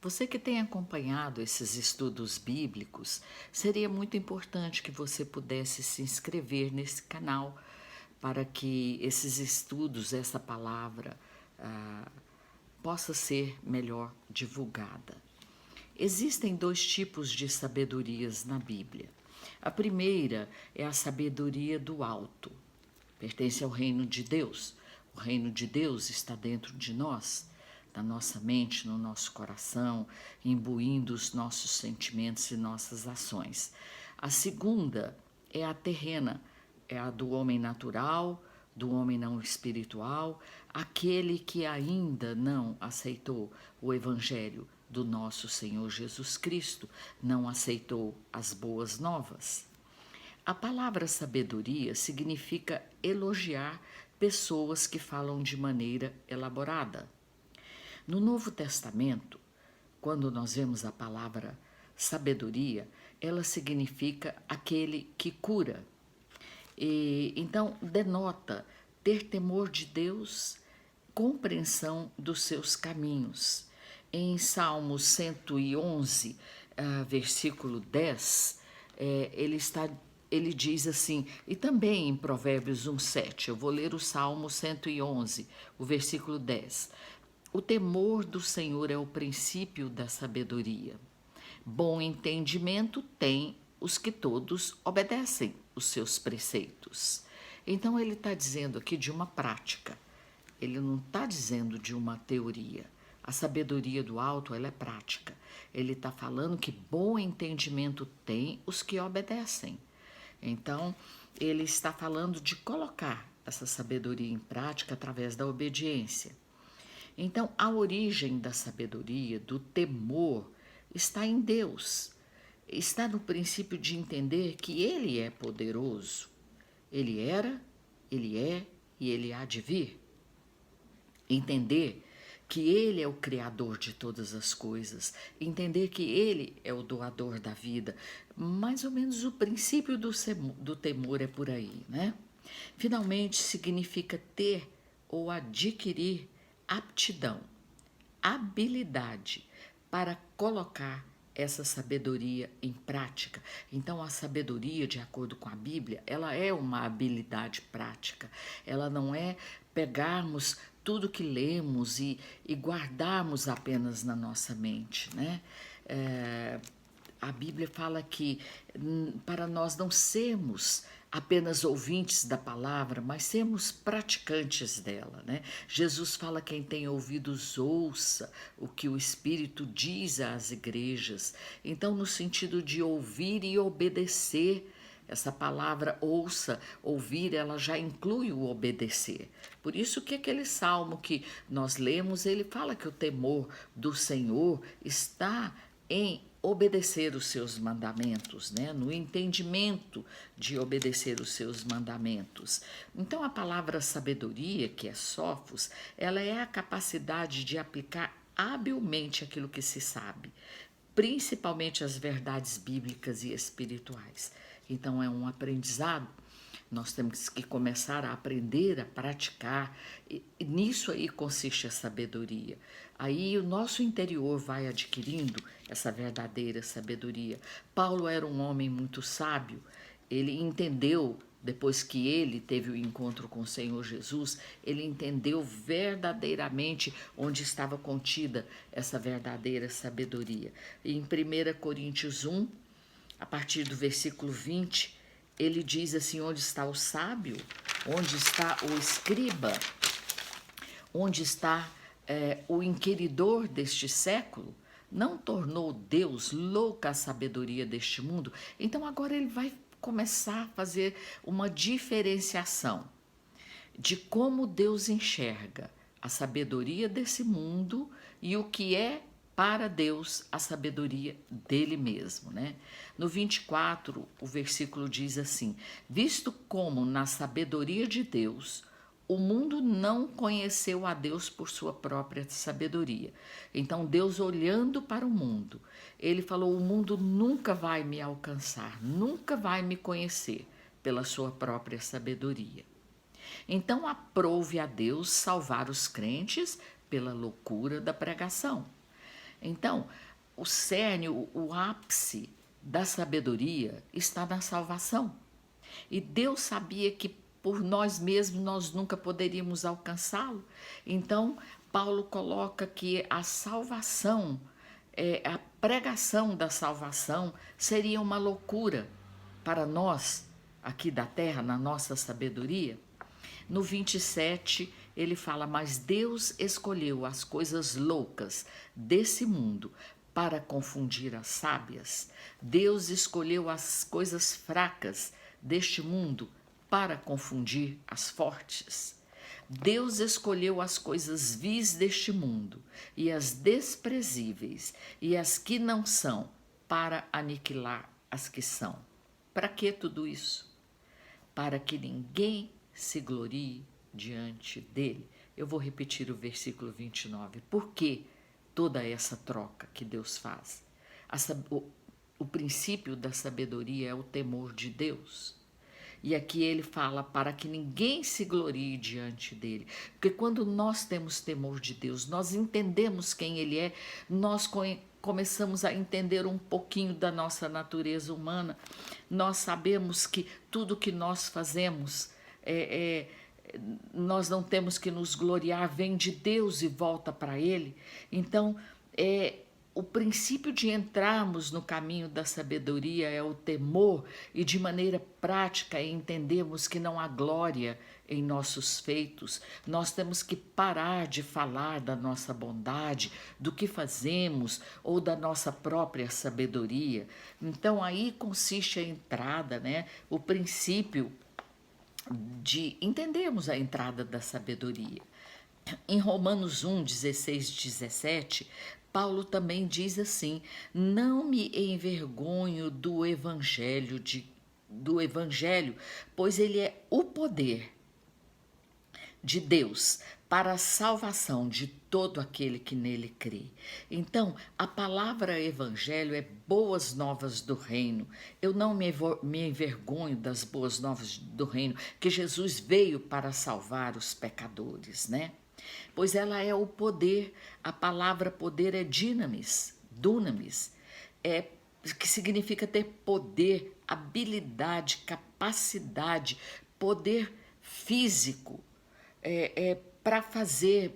Você que tem acompanhado esses estudos bíblicos, seria muito importante que você pudesse se inscrever nesse canal para que esses estudos, essa palavra, ah, possa ser melhor divulgada. Existem dois tipos de sabedorias na Bíblia. A primeira é a sabedoria do alto, pertence ao reino de Deus. O reino de Deus está dentro de nós, na nossa mente, no nosso coração, imbuindo os nossos sentimentos e nossas ações. A segunda é a terrena, é a do homem natural, do homem não espiritual, aquele que ainda não aceitou o Evangelho do nosso Senhor Jesus Cristo, não aceitou as boas novas. A palavra sabedoria significa elogiar pessoas que falam de maneira elaborada. No Novo Testamento, quando nós vemos a palavra sabedoria, ela significa aquele que cura. E então denota ter temor de Deus, compreensão dos seus caminhos. Em Salmos 111, versículo 10, ele diz assim, e também em Provérbios 1:7, eu vou ler o Salmo 111, o versículo 10. O temor do Senhor é o princípio da sabedoria. Bom entendimento tem os que todos obedecem os seus preceitos. Então ele está dizendo aqui de uma prática, ele não está dizendo de uma teoria. A sabedoria do alto, ela é prática. Ele está falando que bom entendimento tem os que obedecem. Então, ele está falando de colocar essa sabedoria em prática através da obediência. Então, a origem da sabedoria, do temor, está em Deus. Está no princípio de entender que Ele é poderoso. Ele era, Ele é e Ele há de vir. Entender que Ele é o Criador de todas as coisas, entender que Ele é o doador da vida. Mais ou menos o princípio do temor é por aí, né? Finalmente, significa ter ou adquirir aptidão, habilidade para colocar essa sabedoria em prática. Então, a sabedoria, de acordo com a Bíblia, ela é uma habilidade prática. Ela não é pegarmos tudo que lemos e guardarmos apenas na nossa mente, né? A Bíblia fala que para nós não sermos apenas ouvintes da palavra, mas sermos praticantes dela, né? Jesus fala: quem tem ouvidos ouça o que o Espírito diz às igrejas. Então, no sentido de ouvir e obedecer, essa palavra ouça, ouvir, ela já inclui o obedecer. Por isso que aquele salmo que nós lemos, ele fala que o temor do Senhor está em obedecer os seus mandamentos, né? No entendimento de obedecer os seus mandamentos. Então, a palavra sabedoria, que é sofos, ela é a capacidade de aplicar habilmente aquilo que se sabe, principalmente as verdades bíblicas e espirituais. Então, é um aprendizado. Nós temos que começar a aprender, a praticar, e nisso aí consiste a sabedoria. Aí o nosso interior vai adquirindo essa verdadeira sabedoria. Paulo era um homem muito sábio, ele entendeu, depois que ele teve o encontro com o Senhor Jesus, ele entendeu verdadeiramente onde estava contida essa verdadeira sabedoria. Em 1 Coríntios 1, a partir do versículo 20, ele diz assim: onde está o sábio? Onde está o escriba? Onde está o inquiridor deste século? Não tornou Deus louca a sabedoria deste mundo? Então agora ele vai começar a fazer uma diferenciação de como Deus enxerga a sabedoria desse mundo e o que é para Deus a sabedoria dele mesmo, né? No 24, o versículo diz assim: visto como na sabedoria de Deus o mundo não conheceu a Deus por sua própria sabedoria. Então Deus, olhando para o mundo, ele falou: o mundo nunca vai me alcançar, nunca vai me conhecer pela sua própria sabedoria. Então aprove a Deus salvar os crentes pela loucura da pregação. Então, o cerne, o ápice da sabedoria está na salvação. E Deus sabia que por nós mesmos nós nunca poderíamos alcançá-lo. Então, Paulo coloca que a salvação, a pregação da salvação seria uma loucura para nós aqui da terra, na nossa sabedoria. No 27, ele fala: mas Deus escolheu as coisas loucas desse mundo para confundir as sábias. Deus escolheu as coisas fracas deste mundo para confundir as fortes. Deus escolheu as coisas vis deste mundo e as desprezíveis e as que não são para aniquilar as que são. Para que tudo isso? Para que ninguém se glorie diante dele. Eu vou repetir o versículo 29. Por que toda essa troca que Deus faz? O princípio da sabedoria é o temor de Deus. E aqui ele fala para que ninguém se glorie diante dele. Porque quando nós temos temor de Deus, nós entendemos quem ele é, nós começamos a entender um pouquinho da nossa natureza humana. Nós sabemos que tudo que nós fazemos, nós não temos que nos gloriar, vem de Deus e volta para ele. Então, o princípio de entrarmos no caminho da sabedoria é o temor e de maneira prática entendermos que não há glória em nossos feitos. Nós temos que parar de falar da nossa bondade, do que fazemos ou da nossa própria sabedoria. Então aí consiste a entrada, né? O princípio de entendermos a entrada da sabedoria. Em Romanos 1, 16, 17, Paulo também diz assim: não me envergonho do evangelho, pois ele é o poder de Deus para a salvação de todo aquele que nele crê. Então, a palavra evangelho é boas novas do reino. Eu não me envergonho das boas novas do reino, que Jesus veio para salvar os pecadores, né? Pois ela é o poder. A palavra poder é dunamis, que significa ter poder, habilidade, capacidade, poder físico.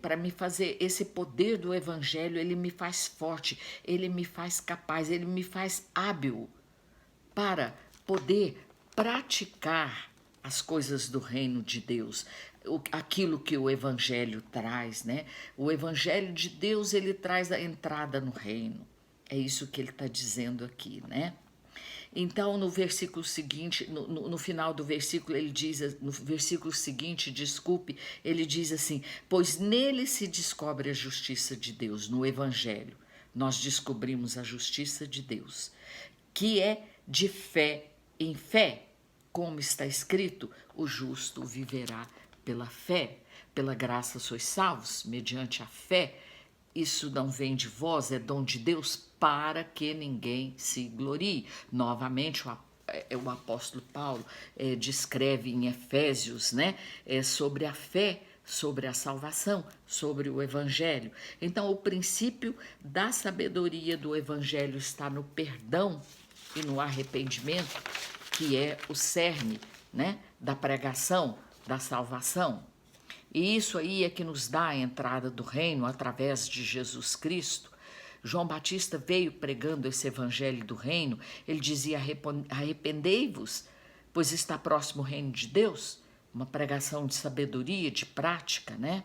Para me fazer esse poder do evangelho, ele me faz forte, ele me faz capaz, ele me faz hábil para poder praticar as coisas do reino de Deus, aquilo que o evangelho traz, né? O evangelho de Deus, ele traz a entrada no reino. É isso que ele está dizendo aqui, né? Então, no versículo seguinte, no final do versículo, ele diz, no versículo seguinte, ele diz assim: pois nele se descobre a justiça de Deus, no evangelho. Nós descobrimos a justiça de Deus, que é de fé em fé, como está escrito: o justo viverá pela fé. Pela graça sois salvos, mediante a fé. Isso não vem de vós, é dom de Deus, para que ninguém se glorie. Novamente, o apóstolo Paulo descreve em Efésios, né, sobre a fé, sobre a salvação, sobre o evangelho. Então, o princípio da sabedoria do evangelho está no perdão e no arrependimento, que é o cerne, né, da pregação da salvação. E isso aí é que nos dá a entrada do reino através de Jesus Cristo. João Batista veio pregando esse evangelho do reino. Ele dizia: arrependei-vos, pois está próximo o reino de Deus. Uma pregação de sabedoria, de prática, né?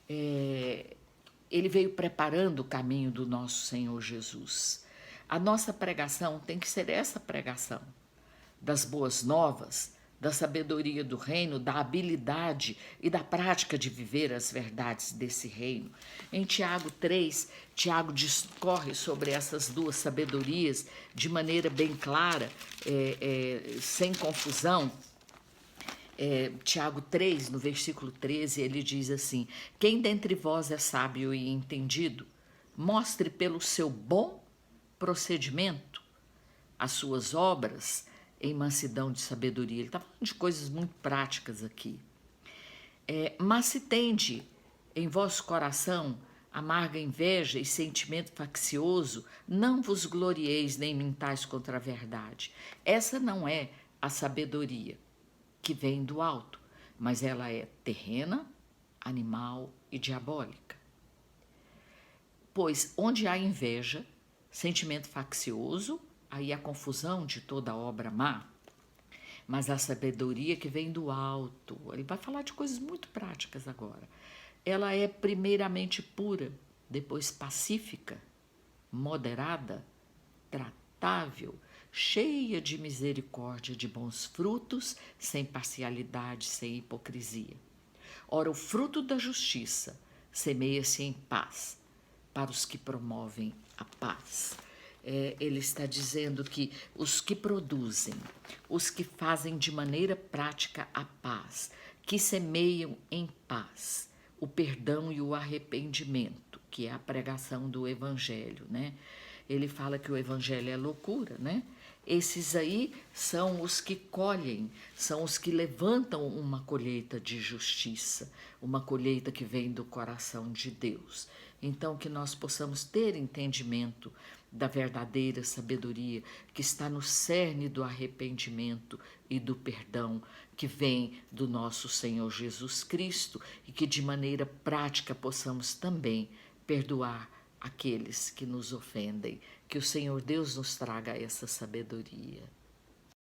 Ele veio preparando o caminho do nosso Senhor Jesus. A nossa pregação tem que ser essa pregação das boas novas, da sabedoria do reino, da habilidade e da prática de viver as verdades desse reino. Em Tiago 3, Tiago discorre sobre essas duas sabedorias de maneira bem clara, sem confusão. Tiago 3, no versículo 13, ele diz assim: quem dentre vós é sábio e entendido, mostre pelo seu bom procedimento as suas obras em mansidão de sabedoria. Ele está falando de coisas muito práticas aqui. Mas se tende em vosso coração amarga inveja e sentimento faccioso, não vos glorieis nem mintais contra a verdade. Essa não é a sabedoria que vem do alto, mas ela é terrena, animal e diabólica. Pois onde há inveja, sentimento faccioso, aí a confusão de toda obra má, mas a sabedoria que vem do alto, ele vai falar de coisas muito práticas agora. Ela é primeiramente pura, depois pacífica, moderada, tratável, cheia de misericórdia, de bons frutos, sem parcialidade, sem hipocrisia. Ora, o fruto da justiça semeia-se em paz para os que promovem a paz. Ele está dizendo que os que produzem, os que fazem de maneira prática a paz, que semeiam em paz o perdão e o arrependimento, que é a pregação do evangelho, né? Ele fala que o evangelho é loucura, né? Esses aí são os que colhem, são os que levantam uma colheita de justiça, uma colheita que vem do coração de Deus. Então, que nós possamos ter entendimento da verdadeira sabedoria que está no cerne do arrependimento e do perdão que vem do nosso Senhor Jesus Cristo e que de maneira prática possamos também perdoar aqueles que nos ofendem. Que o Senhor Deus nos traga essa sabedoria.